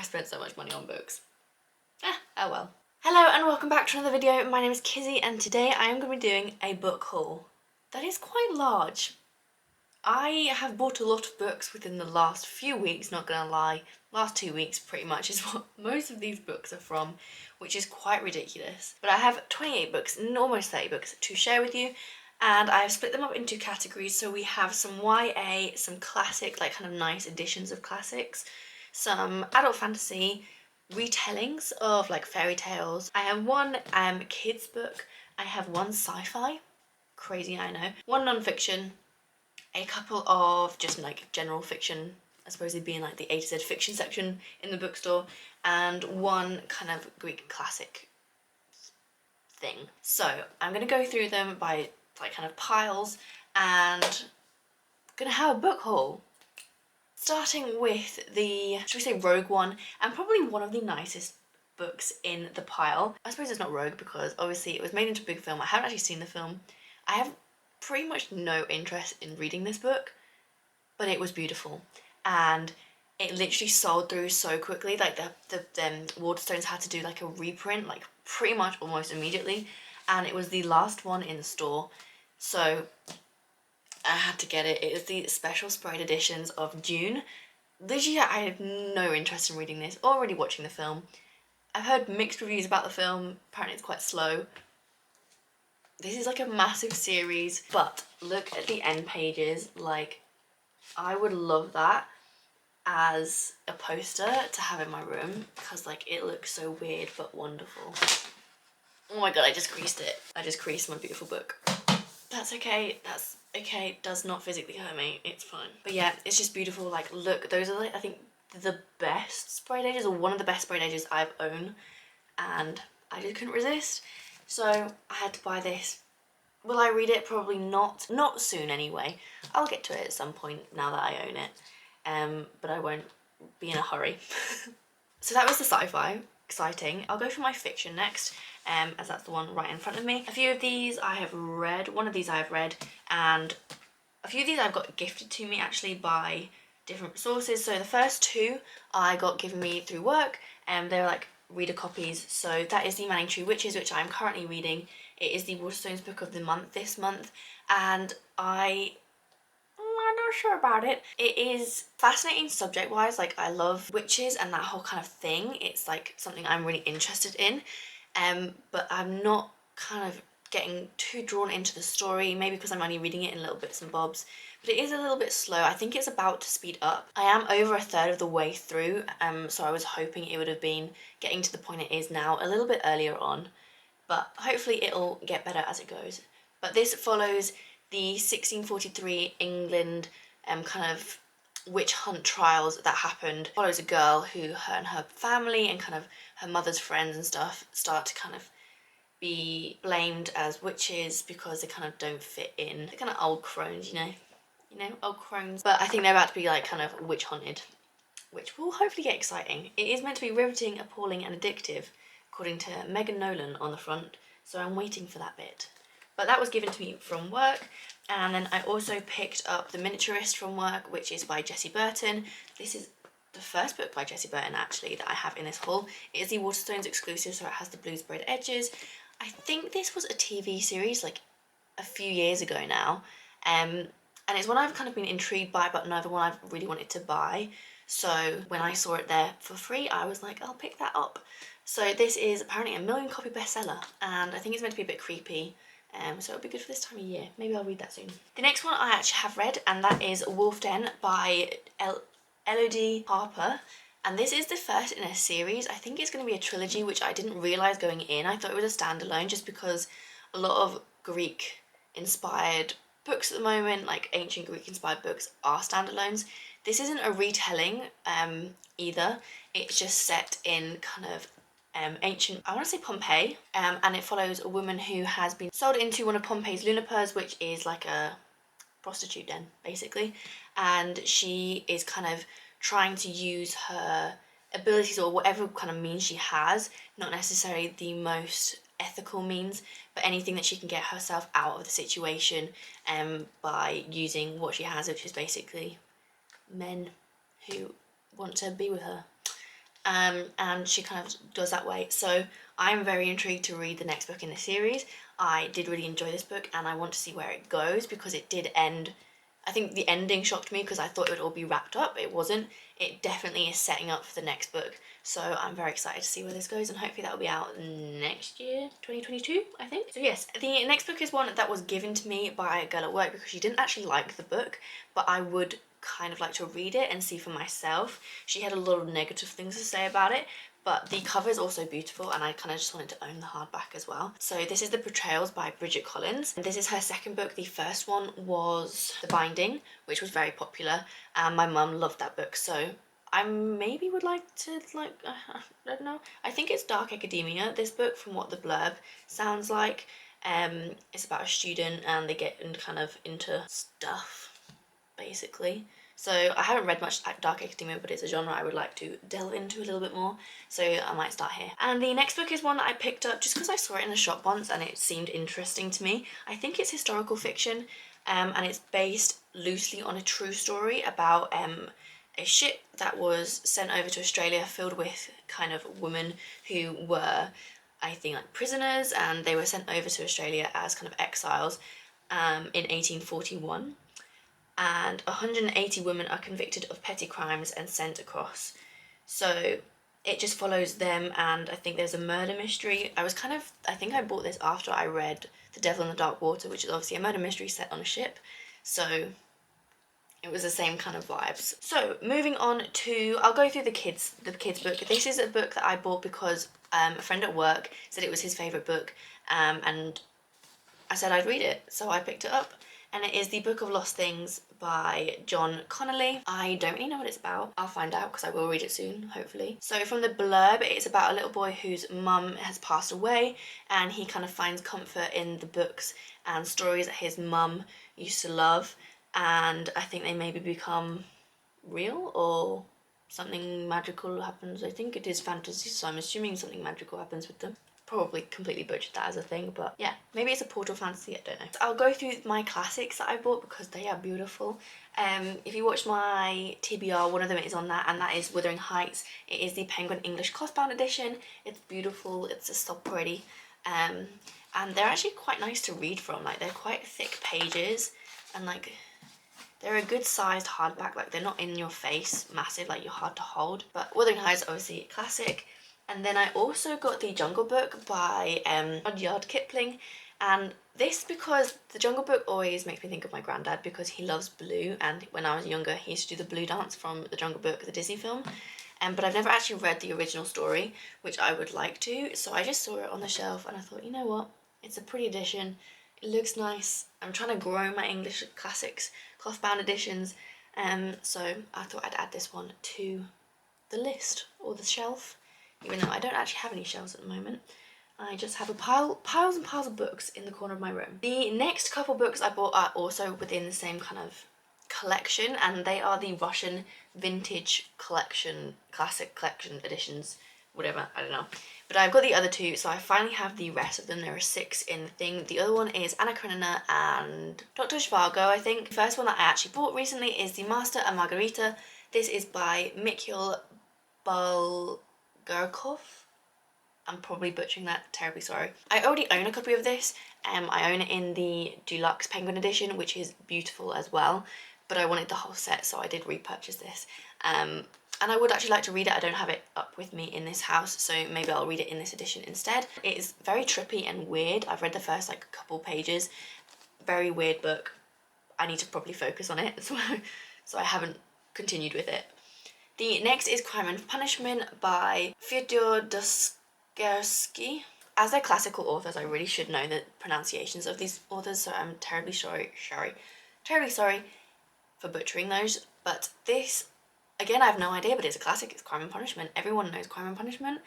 spent so much money on books. Oh well. Hello and welcome back to another video. My name is Kizzy and today I am going to be doing a book haul that is quite large. I have bought a lot of books within the last few weeks, not gonna lie. Last 2 weeks pretty much is what most of these books are from, which is quite ridiculous. But I have 28 books, almost 30 books to share with you, and I've split them up into categories. So we have some YA, some classic, like kind of nice editions of classics, some adult fantasy, retellings of like fairy tales. I have one kids book, I have one sci-fi, crazy I know, one non-fiction, a couple of just like general fiction, I suppose they'd be in like the A to Z fiction section in the bookstore, and one kind of Greek classic thing. So I'm gonna go through them by like kind of piles and gonna have a book haul. Starting with the, should we say, rogue one, and probably one of the nicest books in the pile. I suppose it's not rogue because obviously it was made into a big film. I haven't actually seen the film. I have pretty much no interest in reading this book, but it was beautiful and it literally sold through so quickly. Like the Waterstones had to do like a reprint like pretty much almost immediately, and it was the last one in the store, so I had to get it. It is the special sprayed editions of Dune. Literally, I had no interest in reading this or already watching the film. I've heard mixed reviews about the film. Apparently it's quite slow. This is like a massive series, but look at the end pages. Like, I would love that as a poster to have in my room because like it looks so weird but wonderful. Oh my god, I just creased it. I just creased my beautiful book. That's okay, that's okay, it does not physically hurt me, it's fine. But yeah, it's just beautiful. Like, look, those are like, I think the best sprayed edges, or one of the best sprayed edges I've owned, and I just couldn't resist. So I had to buy this. Will I read it? Probably not. Not soon anyway. I'll get to it at some point now that I own it. But I won't be in a hurry. So that was the sci-fi. Exciting. I'll go for my fiction next, as that's the one right in front of me. A few of these I have read. One of these I have read, and a few of these I've got gifted to me actually by different sources. So the first two I got given me through work, and they're like reader copies. So that is the Manning Tree Witches, which I'm currently reading. It is the Waterstones book of the month this month, and I'm not sure about it. It is fascinating subject wise. Like, I love witches and that whole kind of thing. It's like something I'm really interested in, but I'm not kind of getting too drawn into the story, maybe because I'm only reading it in little bits and bobs, but it is a little bit slow. I think it's about to speed up. I am over a third of the way through, so I was hoping it would have been getting to the point it is now a little bit earlier on, but hopefully it'll get better as it goes. But this follows the 1643 England kind of witch hunt trials that happened. It follows a girl who, her and her family and kind of her mother's friends and stuff start to kind of be blamed as witches because they kind of don't fit in. They're kind of old crones, you know, old crones. But I think they're about to be like kind of witch hunted, which will hopefully get exciting. It is meant to be riveting, appalling and addictive, according to Megan Nolan on the front, so I'm waiting for that bit. But that was given to me from work, and then I also picked up The Miniaturist from work, which is by Jessie Burton. This is the first book by Jessie Burton actually that I have in this haul. It is the Waterstones exclusive, so it has the blue sprayed edges. I think this was a TV series like a few years ago now, and it's one I've kind of been intrigued by, but never one I've really wanted to buy. So when I saw it there for free, I was like, I'll pick that up. So this is apparently a 1 million copy bestseller, and I think it's meant to be a bit creepy. So it'll be good for this time of year. Maybe I'll read that soon. The next one I actually have read, and that is Wolf Den by Elodie Harper. And this is the first in a series. I think it's going to be a trilogy, which I didn't realise going in. I thought it was a standalone just because a lot of Greek-inspired books at the moment, like ancient Greek-inspired books, are standalones. This isn't a retelling either. It's just set in kind of ancient, I want to say Pompeii, and it follows a woman who has been sold into one of Pompeii's lunapers, which is like a prostitute den basically, and she is kind of trying to use her abilities or whatever kind of means she has, not necessarily the most ethical means, but anything that she can get herself out of the situation by using what she has, which is basically men who want to be with her. and she kind of does that way. So I'm very intrigued to read the next book in the series. I did really enjoy this book and I want to see where it goes because it did end. I think the ending shocked me because I thought it would all be wrapped up. It wasn't. It definitely is setting up for the next book. So I'm very excited to see where this goes and hopefully that will be out next year, 2022, I think. So yes, the next book is one that was given to me by a girl at work because she didn't actually like the book, but I would kind of like to read it and see for myself. She had a lot of negative things to say about it, but the cover is also beautiful and I kind of just wanted to own the hardback as well. So this is The Betrayals by Bridget Collins. This is her second book. The first one was The Binding, which was very popular, and my mum loved that book, so I maybe would like to, I don't know. I think it's dark academia, this book, from what the blurb sounds like. It's about a student and they get kind of into stuff, basically. So I haven't read much dark academia, but it's a genre I would like to delve into a little bit more, so I might start here. And the next book is one that I picked up just because I saw it in a shop once and it seemed interesting to me. I think it's historical fiction, and it's based loosely on a true story about a ship that was sent over to Australia filled with kind of women who were, I think, like prisoners, and they were sent over to Australia as kind of exiles in 1841. And 180 women are convicted of petty crimes and sent across. So it just follows them, and I think there's a murder mystery. I think I bought this after I read The Devil in the Dark Water, which is obviously a murder mystery set on a ship. So it was the same kind of vibes. So moving on to, I'll go through the kids book. This is a book that I bought because a friend at work said it was his favourite book, and I said I'd read it, so I picked it up. And it is The Book of Lost Things by John Connolly. I don't really know what it's about. I'll find out because I will read it soon, hopefully. So from the blurb, it's about a little boy whose mum has passed away, and he kind of finds comfort in the books and stories that his mum used to love, and I think they maybe become real, or something magical happens. I think it is fantasy, so I'm assuming something magical happens with them. Probably completely butchered that as a thing, but yeah, maybe it's a portal fantasy, I don't know. So I'll go through my classics that I bought because they are beautiful. If you watched my TBR, one of them is on that, and that is Wuthering Heights. It is the Penguin English Clothbound edition. It's beautiful, it's a stop already, and they're actually quite nice to read from. Like, they're quite thick pages, and like, they're a good sized hardback. Like, they're not in your face massive, like you're hard to hold. But Wuthering Heights, obviously a classic. And then I also got The Jungle Book by Rudyard Kipling, and this because The Jungle Book always makes me think of my granddad because he loves Blue, and when I was younger he used to do the Blue dance from The Jungle Book, the Disney film, but I've never actually read the original story, which I would like to, so I just saw it on the shelf and I thought, you know what, it's a pretty edition, it looks nice. I'm trying to grow my English classics cloth-bound editions, so I thought I'd add this one to the list or the shelf. Even though I don't actually have any shelves at the moment. I just have piles and piles of books in the corner of my room. The next couple books I bought are also within the same kind of collection, and they are the Russian vintage collection, classic collection editions, whatever, I don't know. But I've got the other two, so I finally have the rest of them. There are 6 in the thing. The other one is Anna Karenina and Dr. Zhivago, I think. The first one that I actually bought recently is The Master and Margarita. This is by Mikhail Bulgakov. I'm probably butchering that, terribly sorry. I already own a copy of this. I own it in the Deluxe Penguin edition, which is beautiful as well, but I wanted the whole set, so I did repurchase this. And I would actually like to read it. I don't have it up with me in this house, so maybe I'll read it in this edition instead. It is very trippy and weird. I've read the first like couple pages. Very weird book. I need to probably focus on it, so I haven't continued with it. The next is Crime and Punishment by Fyodor Dostoevsky. As they're classical authors, I really should know the pronunciations of these authors, so I'm terribly sorry for butchering those. But this, again, I have no idea, but it's a classic. It's Crime and Punishment. Everyone knows Crime and Punishment,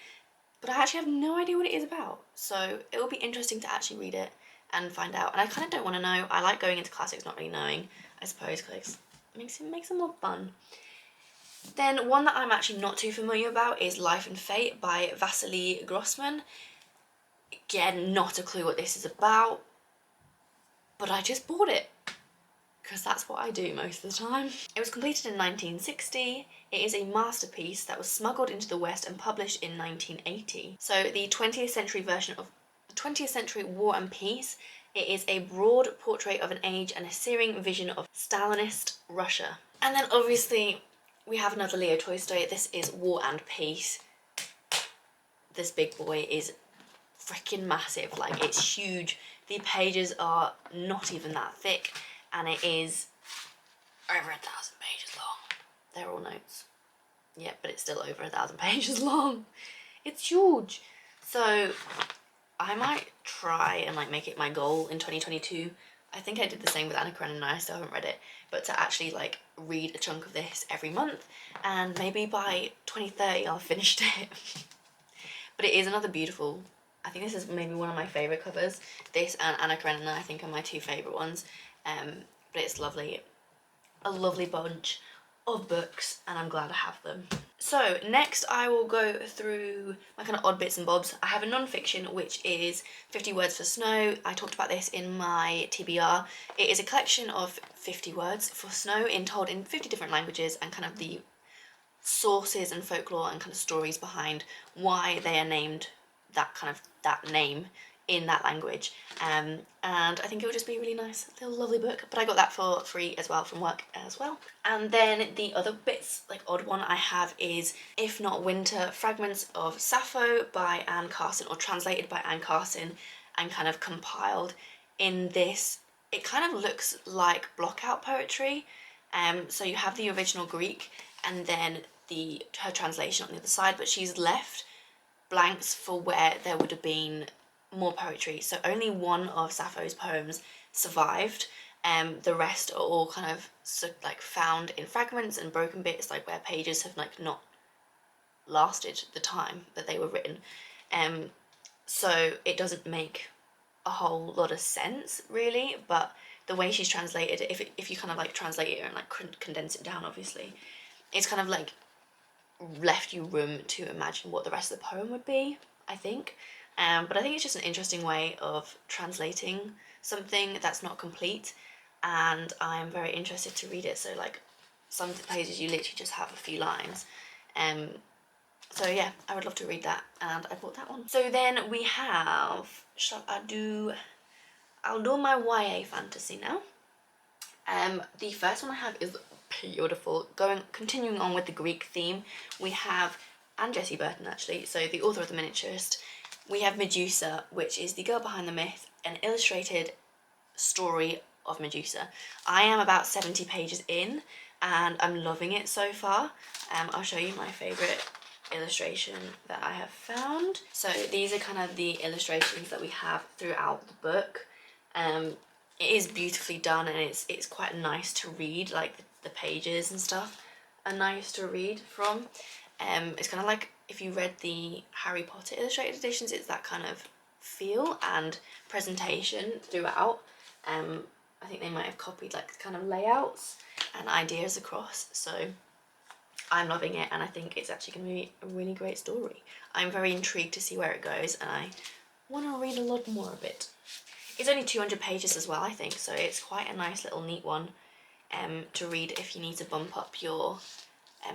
but I actually have no idea what it is about. So it will be interesting to actually read it and find out. And I kind of don't want to know. I like going into classics not really knowing, I suppose, because it makes them more fun. Then one that I'm actually not too familiar about is Life and Fate by Vasily Grossman. Again, not a clue what this is about, but I just bought it because that's what I do most of the time. It was completed in 1960. It is a masterpiece that was smuggled into the West and published in 1980. So the 20th century version of the 20th Century War and Peace. It is a broad portrait of an age and a searing vision of Stalinist Russia. And then obviously we have another Leo Tolstoy. This is War and Peace. This big boy is freaking massive, like it's huge. The pages are not even that thick, and it is over 1,000 pages long. They're all notes. Yeah, but it's still over 1,000 pages long. It's huge. So I might try and like make it my goal in 2022. I think I did the same with Anna Karenina, I still haven't read it, but to actually like read a chunk of this every month, and maybe by 2030 I'll have finished it. But it is another beautiful, I think this is maybe one of my favourite covers. This and Anna Karenina I think are my two favourite ones. But it's lovely. A lovely bunch of books, and I'm glad I have them. So next I will go through my kind of odd bits and bobs. I have a non-fiction which is 50 Words for Snow. I talked about this in my TBR. It is a collection of 50 words for snow told in 50 different languages, and kind of the sources and folklore and kind of stories behind why they are named that name in that language. And I think it would just be a really nice little lovely book, but I got that for free as well from work as well. And then the other bits, like odd one I have, is If Not Winter, Fragments of Sappho by Anne Carson, or translated by Anne Carson and kind of compiled in this. It kind of looks like blockout poetry. So you have the original Greek and then her translation on the other side, but she's left blanks for where there would have been more poetry. So only one of Sappho's poems survived. The rest are all kind of like found in fragments and broken bits, like where pages have like not lasted the time that they were written. So it doesn't make a whole lot of sense really, but the way she's translated it, if you kind of like translate it and like condense it down, obviously, it's kind of like left you room to imagine what the rest of the poem would be, I think. But I think it's just an interesting way of translating something that's not complete, and I'm very interested to read it. So like some pages you literally just have a few lines. So yeah, I would love to read that, and I bought that one. So then we have, I'll do my YA fantasy now. The first one I have is beautiful. Continuing on with the Greek theme, we have Anne Jessie Burton actually, so the author of The Miniaturist. We have Medusa, which is the girl behind the myth, an illustrated story of Medusa. I am about 70 pages in and I'm loving it so far. I'll show you my favourite illustration that I have found. So these are kind of the illustrations that we have throughout the book. It is beautifully done, and it's quite nice to read, like the pages and stuff are nice to read from. It's kind of like if you read the Harry Potter illustrated editions, it's that kind of feel and presentation throughout. I think they might have copied like the kind of layouts and ideas across, so I'm loving it, and I think it's actually going to be a really great story. I'm very intrigued to see where it goes, and I want to read a lot more of it. It's only 200 pages as well, I think, so it's quite a nice little neat one to read if you need to bump up your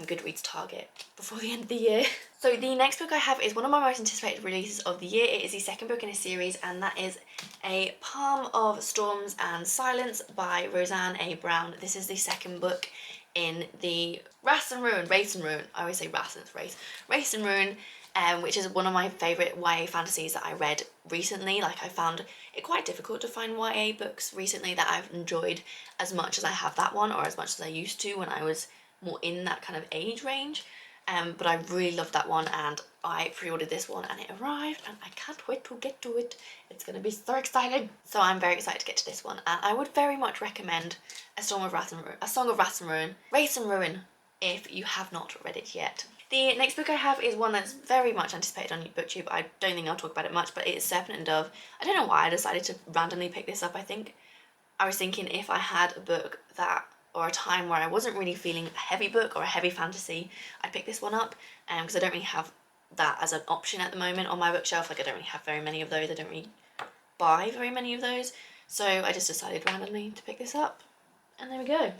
Goodreads target before the end of the year. So the next book I have is one of my most anticipated releases of the year. It is the second book in a series, and that is A Palm of Storms and Silence by Roseanne A. Brown. This is the second book in the Race and Ruin, I always say Race and it's Race, Race and Ruin, which is one of my favourite YA fantasies that I read recently. Like, I found it quite difficult to find YA books recently that I've enjoyed as much as I have that one, or as much as I used to when I was more in that kind of age range. But I really loved that one, and I pre-ordered this one and it arrived, and I can't wait to get to it. It's gonna be so exciting. So I'm very excited to get to this one, and I would very much recommend A Song of Wrath and Ruin, Race and Ruin, if you have not read it yet. The next book I have is one that's very much anticipated on BookTube. I don't think I'll talk about it much, but it is Serpent and Dove. I don't know why I decided to randomly pick this up. I think I was thinking if I had a book that, or a time where I wasn't really feeling a heavy book or a heavy fantasy, I'd pick this one up, because I don't really have that as an option at the moment on my bookshelf. Like, I don't really have very many of those. I don't really buy very many of those. So I just decided randomly to pick this up. And there we go.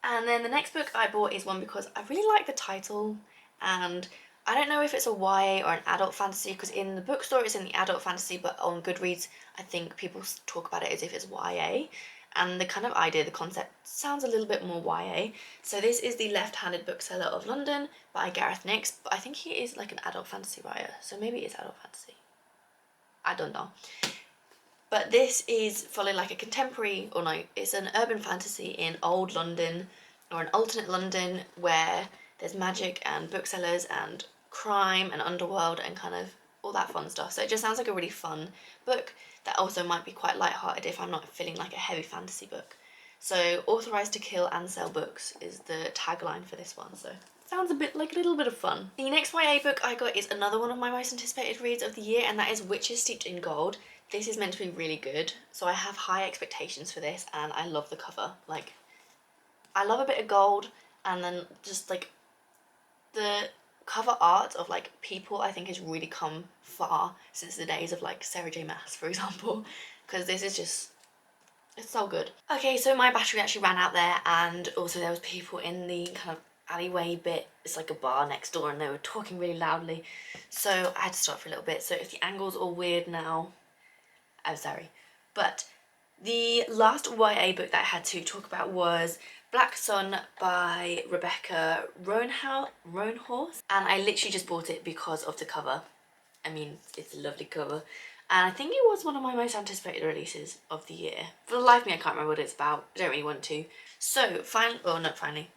And then the next book I bought is one because I really like the title, and I don't know if it's a YA or an adult fantasy, because in the bookstore it's in the adult fantasy, but on Goodreads I think people talk about it as if it's YA, and the kind of idea, the concept sounds a little bit more YA. So this is The Left-Handed Bookseller of London by Gareth Nix, but I think he is like an adult fantasy writer, so maybe it's adult fantasy. I don't know. But this is following like a contemporary, or no, it's an urban fantasy in old London, or an alternate London, where there's magic and booksellers and crime and underworld and kind of all that fun stuff. So it just sounds like a really fun book that also might be quite lighthearted if I'm not feeling like a heavy fantasy book. So authorised to kill and sell books is the tagline for this one. So sounds a bit like a little bit of fun. The next YA book I got is another one of my most anticipated reads of the year, and that is Witches Steeped in Gold. This is meant to be really good, so I have high expectations for this, and I love the cover. Like, I love a bit of gold, and then just like the cover art of like people I think has really come far since the days of like Sarah J Maas, for example, because this is just, it's so good. Okay, so my battery actually ran out there, and also there was people in the kind of alleyway bit. It's like a bar next door, and they were talking really loudly, so I had to stop for a little bit. So if the angle's all weird now, I'm sorry. But the last YA book that I had to talk about was Black Sun by Rebecca Roanhorse, and I literally just bought it because of the cover. I mean, it's a lovely cover, and I think it was one of my most anticipated releases of the year. For the life of me, I can't remember what it's about. I don't really want to. So, finally.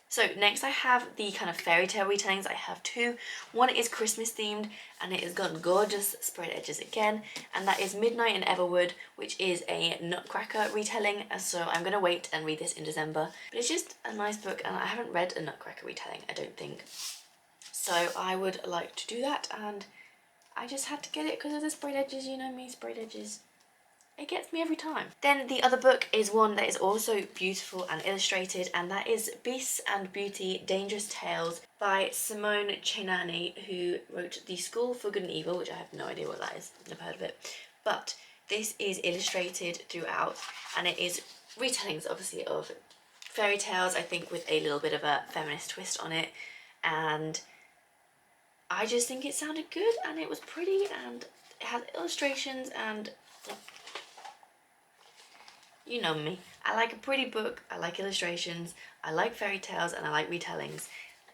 So next I have the kind of fairy tale retellings. I have two. One is Christmas themed, and it has got gorgeous sprayed edges again, and that is Midnight in Everwood, which is a Nutcracker retelling. So I'm going to wait and read this in December. But it's just a nice book, and I haven't read a Nutcracker retelling, I don't think. So I would like to do that, and I just had to get it because of the sprayed edges. You know me, sprayed edges. It gets me every time. Then the other book is one that is also beautiful and illustrated, and that is Beasts and Beauty, Dangerous Tales by Simone Chenani, who wrote The School for Good and Evil, which I have no idea what that is, never heard of it. But this is illustrated throughout, and it is retellings, obviously, of fairy tales, I think with a little bit of a feminist twist on it, and I just think it sounded good, and it was pretty, and it had illustrations, and you know me. I like a pretty book, I like illustrations, I like fairy tales, and I like retellings.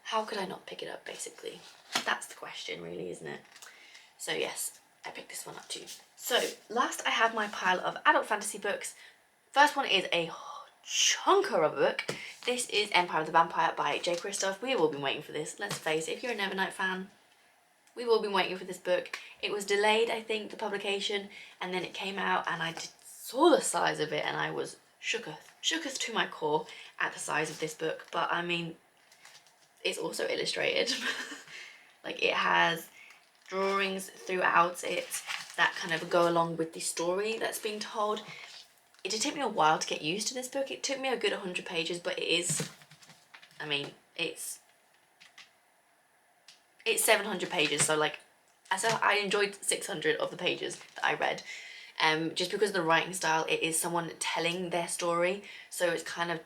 How could I not pick it up, basically? That's the question, really, isn't it? So yes, I picked this one up too. So last I have my pile of adult fantasy books. First one is a chunker of a book. This is Empire of the Vampire by J. Kristoff. We have all been waiting for this. Let's face it, if you're a Nevernight fan, we've all been waiting for this book. It was delayed, I think, the publication, and then it came out, and I saw the size of it, and I was shooketh to my core at the size of this book. But I mean, it's also illustrated. Like, it has drawings throughout it that kind of go along with the story that's being told. It did take me a while to get used to this book. It took me a good 100 pages, but it is, I mean, it's 700 pages, so like, I enjoyed 600 of the pages that I read. Just because of the writing style, it is someone telling their story, so it's kind of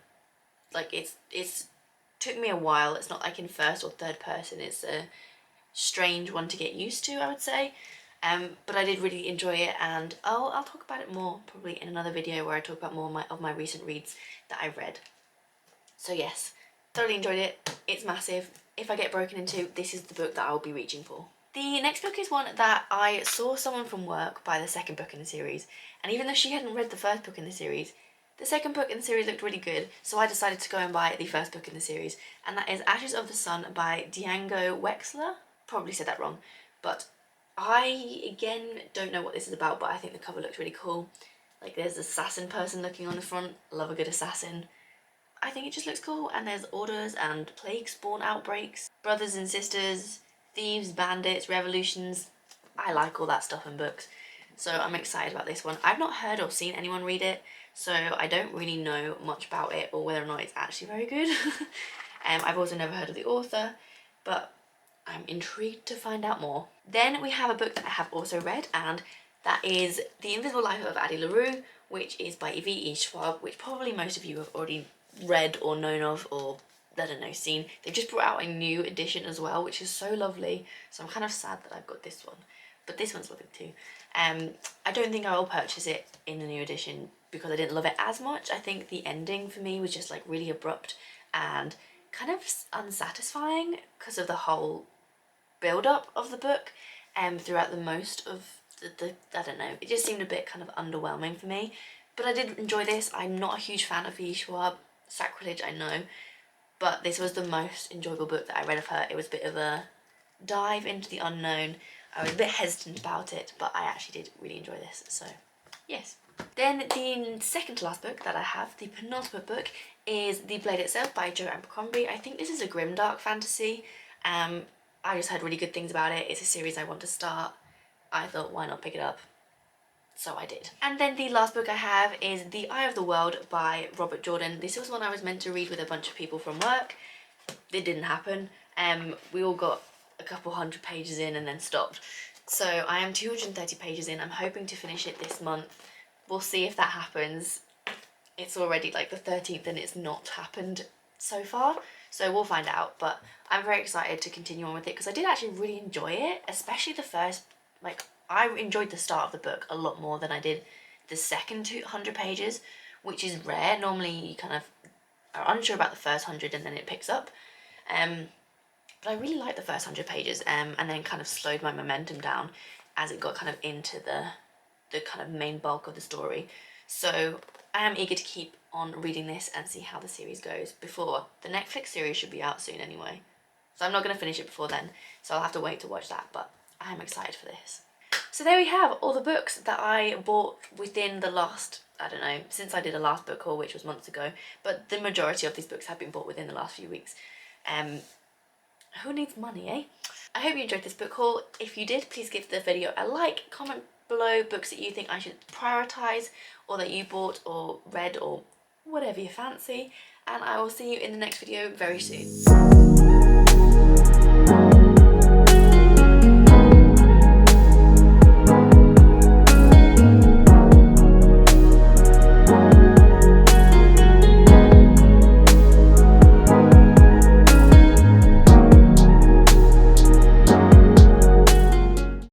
like, it's took me a while. It's not like in first or third person. It's a strange one to get used to, I would say. But I did really enjoy it, and I'll talk about it more probably in another video where I talk about more of my recent reads that I read. So yes, thoroughly enjoyed it. It's massive. If I get broken into, this is the book that I'll be reaching for. The next book is one that I saw someone from work buy the second book in the series, and even though she hadn't read the first book in the series, the second book in the series looked really good, so I decided to go and buy the first book in the series, and that is Ashes of the Sun by Django Wexler. Probably said that wrong, but I, again, don't know what this is about, but I think the cover looks really cool. Like, there's an assassin person looking on the front. Love a good assassin. I think it just looks cool, and there's orders and plague spawn outbreaks, brothers and sisters, thieves, bandits, revolutions. I like all that stuff in books, so I'm excited about this one. I've not heard or seen anyone read it, so I don't really know much about it or whether or not it's actually very good. I've also never heard of the author, but I'm intrigued to find out more. Then we have a book that I have also read, and That is The Invisible Life of Addie LaRue, which is by V.E. Schwab, which probably most of you have already read or known of, or I don't know, seen. They've just brought out a new edition as well, which is so lovely. So I'm kind of sad that I've got this one, but this one's lovely too. I don't think I will purchase it in the new edition because I didn't love it as much. I think the ending for me was just like really abrupt and kind of unsatisfying because of the whole build-up of the book throughout the most of the I don't know, it just seemed a bit kind of underwhelming for me. But I did enjoy this. I'm not a huge fan of V. Schwab, sacrilege I know, but this was the most enjoyable book that I read of her. It was a bit of a dive into the unknown. I was a bit hesitant about it, but I actually did really enjoy this, so yes. Then the second to last book that I have, the penultimate book, is The Blade Itself by Jo Abercrombie. I think this is a grimdark fantasy. I just heard really good things about it. It's a series I want to start. I thought, why not pick it up? So I did. And then the last book I have is The Eye of the World by Robert Jordan. This was one I was meant to read with a bunch of people from work. It didn't happen. We all got a couple hundred pages in and then stopped. So I am 230 pages in. I'm hoping to finish it this month. We'll see if that happens. It's already like the 13th and it's not happened so far. So we'll find out, but I'm very excited to continue on with it because I did actually really enjoy it, especially the first, like, I enjoyed the start of the book a lot more than I did the second 200 pages, which is rare. Normally you kind of are unsure about the first 100 and then it picks up. But I really liked the first 100 pages and then kind of slowed my momentum down as it got kind of into the kind of main bulk of the story. So I am eager to keep on reading this and see how the series goes before the Netflix series should be out soon anyway. So I'm not going to finish it before then, so I'll have to wait to watch that, but I am excited for this. So there we have all the books that I bought within the last, I don't know, since I did a last book haul, which was months ago, but the majority of these books have been bought within the last few weeks. Who needs money, eh? I hope you enjoyed this book haul. If you did, please give the video a like, comment below books that you think I should prioritise or that you bought or read or whatever you fancy, and I will see you in the next video very soon.